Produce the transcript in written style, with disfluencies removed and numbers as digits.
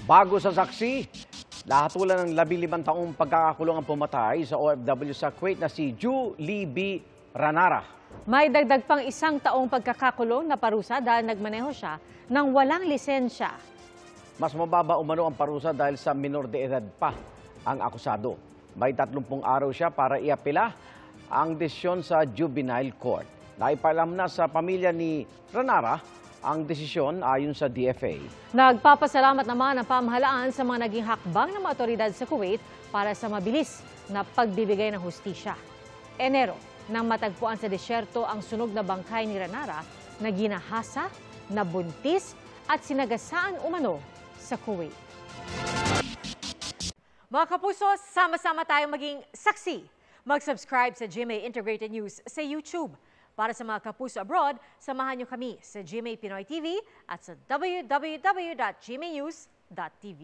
Bago sa saksi, lahatulan ng 15 taong pagkakakulong ang pumatay sa OFW sa Kuwait na si Julie B. Ranara. May dagdag pang 1 taong pagkakakulong na parusa dahil nagmaneho siya ng walang lisensya. Mas mababa umano ang parusa dahil sa minor de edad pa ang akusado. May 30 araw siya para iapela ang desisyon sa juvenile court. Naipaalam na sa pamilya ni Ranara ang desisyon ayon sa DFA. Nagpapasalamat naman ang pamahalaan sa mga naging hakbang ng mga otoridad sa Kuwait para sa mabilis na pagbibigay ng hustisya. Enero, nang matagpuan sa disyerto ang sunog na bangkay ni Ranara na ginahasa, nabuntis at sinagasaan umano sa Kuwait. Mga kapuso, sama-sama tayong maging saksi. Mag-subscribe sa GMA Integrated News sa YouTube. Para sa mga kapuso abroad, samahan niyo kami sa GMA Pinoy TV at sa www.gmanews.tv.